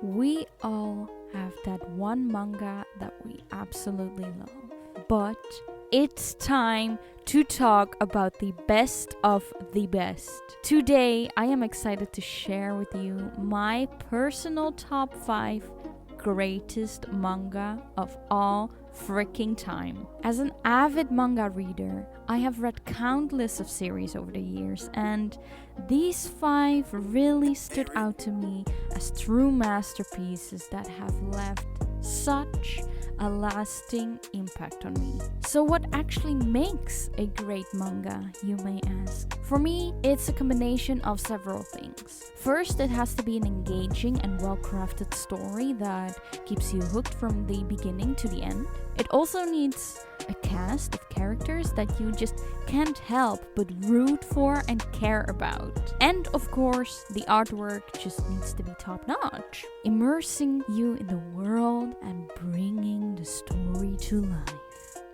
We all have that one manga that we absolutely love. But it's time to talk about the best of the best. Today, I am excited to share with you my personal top 5 greatest manga of all freaking time. As an avid manga reader, I have read countless of series over the years, and these 5 really stood out to me as true masterpieces that have left such a lasting impact on me. So what actually makes a great manga, you may ask? For me, it's a combination of several things. First, it has to be an engaging and well-crafted story that keeps you hooked from the beginning to the end. It also needs a cast of characters that you just can't help but root for and care about. And of course, the artwork just needs to be top-notch, immersing you in the world and bringing the story to life.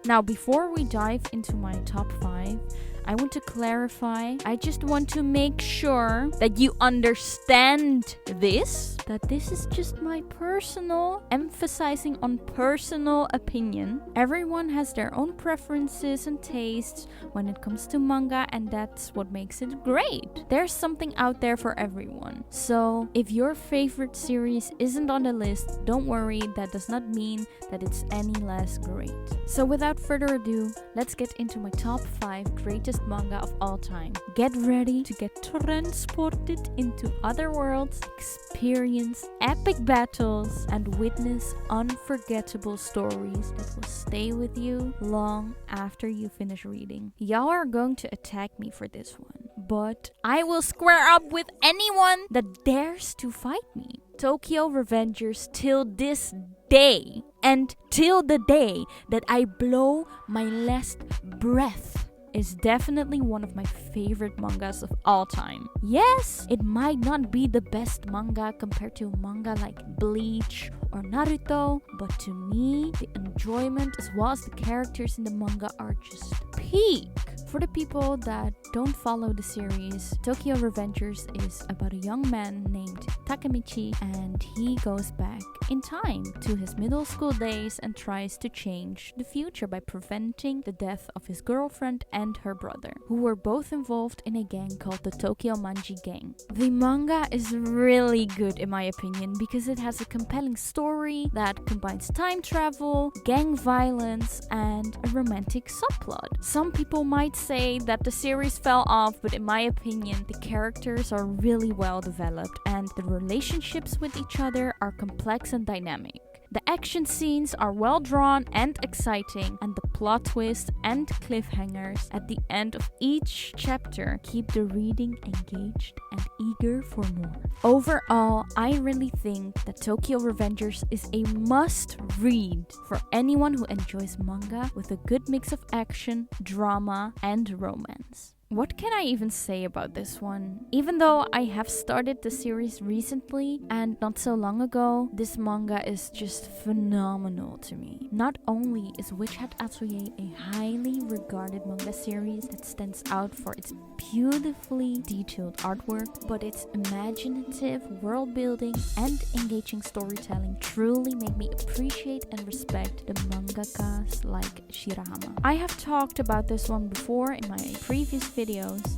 Now, before we dive into my top 5, I want to clarify, I just want to make sure that you understand this, that this is just my personal, emphasizing on personal opinion. Everyone has their own preferences and tastes when it comes to manga, and that's what makes it great. There's something out there for everyone. So if your favorite series isn't on the list, don't worry, that does not mean that it's any less great. So without further ado, let's get into my top 5 greatest manga of all time. Get ready to get transported into other worlds, experience epic battles, and witness unforgettable stories that will stay with you long after you finish reading. Y'all are going to attack me for this one, but I will square up with anyone that dares to fight me. Tokyo Revengers till this day, and till the day that I blow my last breath, is definitely one of my favorite mangas of all time. Yes, it might not be the best manga compared to manga like Bleach or Naruto, but to me, the enjoyment as well as the characters in the manga are just peak. For the people that don't follow the series, Tokyo Revengers is about a young man named Takemichi, and he goes back in time to his middle school days and tries to change the future by preventing the death of his girlfriend and her brother, who were both involved in a gang called the Tokyo Manji Gang. The manga is really good in my opinion because it has a compelling story that combines time travel, gang violence, and a romantic subplot. Some people might say that the series fell off, but in my opinion, the characters are really well developed and the relationships with each other are complex and dynamic. The action scenes are well drawn and exciting, and the plot twists and cliffhangers at the end of each chapter keep the reading engaged and eager for more. Overall, I really think that Tokyo Revengers is a must-read for anyone who enjoys manga with a good mix of action, drama, and romance. What can I even say about this one? Even though I have started the series recently and not so long ago, this manga is just phenomenal to me. Not only is Witch Hat Atelier a highly regarded manga series that stands out for its beautifully detailed artwork, but its imaginative world building and engaging storytelling truly make me appreciate and respect the mangakas like Shirahama. I have talked about this one before in my previous videos,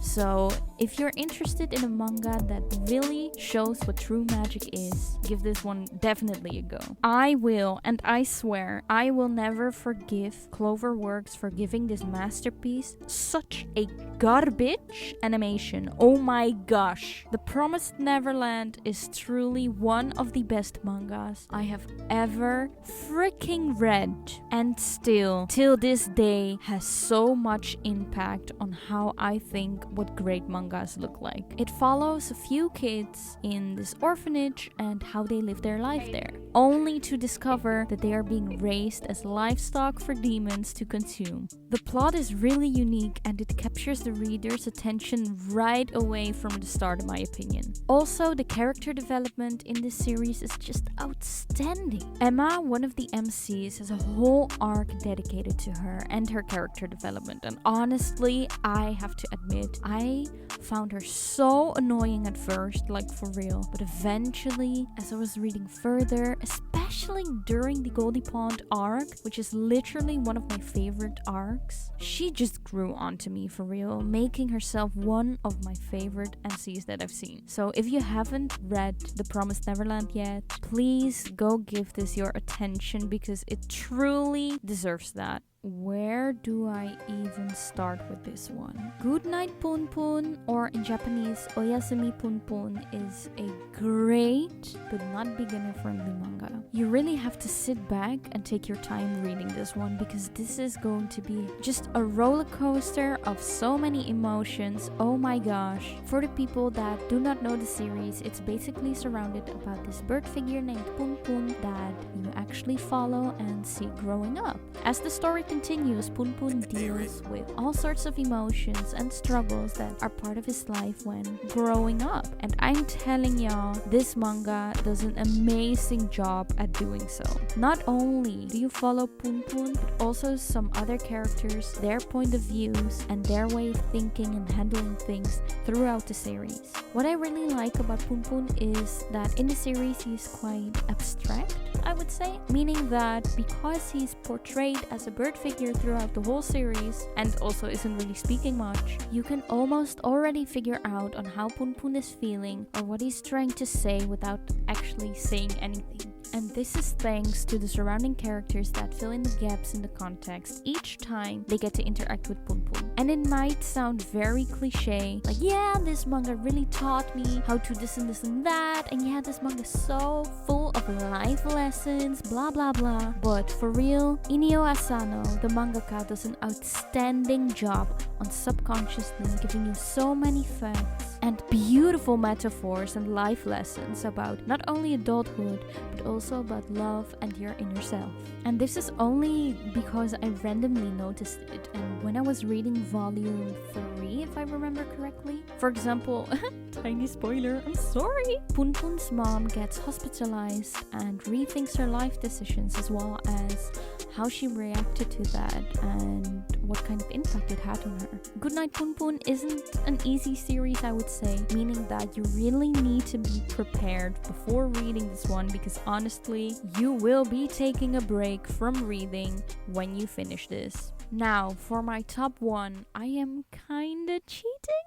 so if you're interested in a manga that really shows what true magic is, give this one definitely a go. I will, and I swear, I will never forgive Cloverworks for giving this masterpiece such a garbage animation. Oh my gosh. The Promised Neverland is truly one of the best mangas I have ever freaking read, and still, till this day, has so much impact on how I think what great mangas look like. It follows a few kids in this orphanage and how they live their life there, only to discover that they are being raised as livestock for demons to consume. The plot is really unique and it captures the reader's attention right away from the start, in my opinion. Also, the character development in this series is just outstanding. Emma, one of the MCs, has a whole arc dedicated to her and her character development, and honestly, I have to admit, I found her so annoying at first, like for real. But eventually, as I was reading further, especially during the Goldie Pond arc, which is literally one of my favorite arcs, she just grew onto me for real, making herself one of my favorite NCs that I've seen. So if you haven't read The Promised Neverland yet, please go give this your attention because it truly deserves that. Where do I even start with this one? Goodnight Punpun, or in Japanese Oyasumi Punpun, is a great but not beginner-friendly manga. You really have to sit back and take your time reading this one because this is going to be just a roller coaster of so many emotions. Oh my gosh. For the people that do not know the series, it's basically surrounded about this bird figure named Punpun that you actually follow and see growing up. As the story continues, Punpun deals with all sorts of emotions and struggles that are part of his life when growing up. And I'm telling y'all, this manga does an amazing job at doing so. Not only do you follow Punpun, but also some other characters, their point of views, and their way of thinking and handling things throughout the series. What I really like about Punpun is that in the series he's quite abstract, I would say, meaning that because he's portrayed as a bird figure throughout the whole series and also isn't really speaking much, you can almost already figure out on how Punpun is feeling or what he's trying to say without actually saying anything. And this is thanks to the surrounding characters that fill in the gaps in the context each time they get to interact with Punpun. And it might sound very cliche, like yeah, this manga really taught me how to this and that, and yeah, this manga is so full of life lessons, blah blah blah. But for real, Inio Asano, the mangaka, does an outstanding job on subconsciously giving you so many facts and beautiful metaphors and life lessons about not only adulthood, but also about love and your inner self. And this is only because I randomly noticed it, and when I was reading volume 3, if I remember correctly. For example, tiny spoiler, I'm sorry! Punpun's mom gets hospitalized and rethinks her life decisions as well as how she reacted to that and what kind of impact it had on her. Goodnight Punpun isn't an easy series, I would say, meaning that you really need to be prepared before reading this one because honestly, you will be taking a break from reading when you finish this. Now, for my top 1, I am kinda cheating?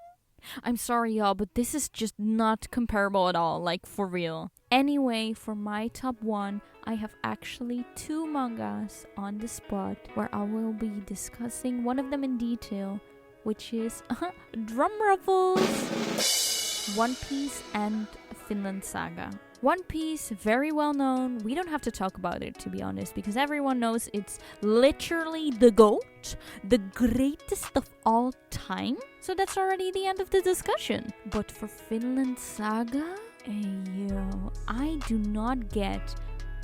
I'm sorry y'all, but this is just not comparable at all, like for real. Anyway, for my top 1, I have actually 2 mangas on the spot where I will be discussing one of them in detail, which is drum ruffles, One Piece and Vinland Saga. One Piece, very well known. We don't have to talk about it, to be honest, because everyone knows it's literally the GOAT, the greatest of all time. So that's already the end of the discussion. But for Vinland Saga, I do not get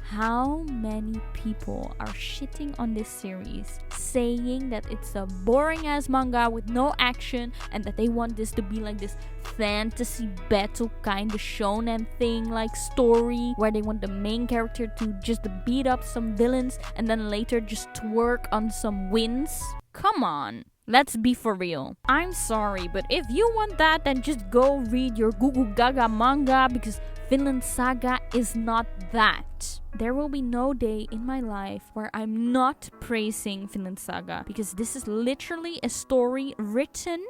how many people are shitting on this series, saying that it's a boring ass manga with no action and that they want this to be like this fantasy battle kind of shonen thing, like story where they want the main character to just beat up some villains and then later just twerk on some wins. Come on. Let's be for real. I'm sorry, but if you want that, then just go read your Gugu Gaga manga because Vinland Saga is not that. There will be no day in my life where I'm not praising Vinland Saga because this is literally a story written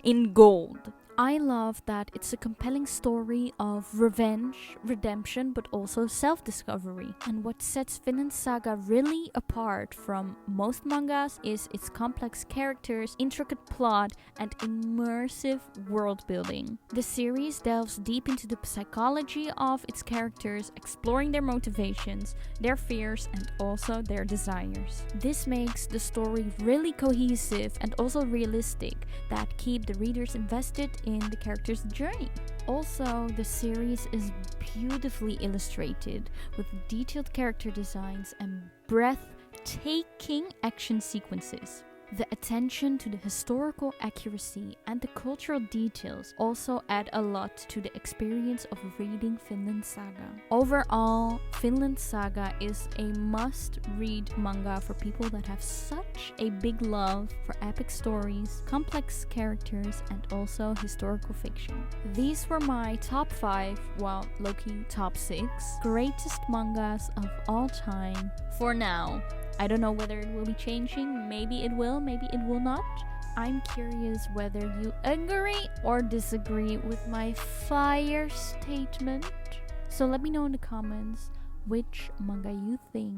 in gold. I love that it's a compelling story of revenge, redemption, but also self-discovery. And what sets Vinland Saga really apart from most mangas is its complex characters, intricate plot, and immersive world building. The series delves deep into the psychology of its characters, exploring their motivations, their fears, and also their desires. This makes the story really cohesive and also realistic that keep the readers invested in the character's journey. Also, the series is beautifully illustrated with detailed character designs and breathtaking action sequences. The attention to the historical accuracy and the cultural details also add a lot to the experience of reading Vinland Saga. Overall, Vinland Saga is a must-read manga for people that have such a big love for epic stories, complex characters, and also historical fiction. These were my top 5, well, low-key top 6, greatest mangas of all time for now. I don't know whether it will be changing. Maybe it will, maybe it will not. I'm curious whether you agree or disagree with my fire statement. So let me know in the comments which manga you think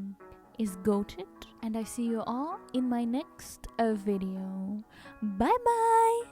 is goated. And I see you all in my next video. Bye bye!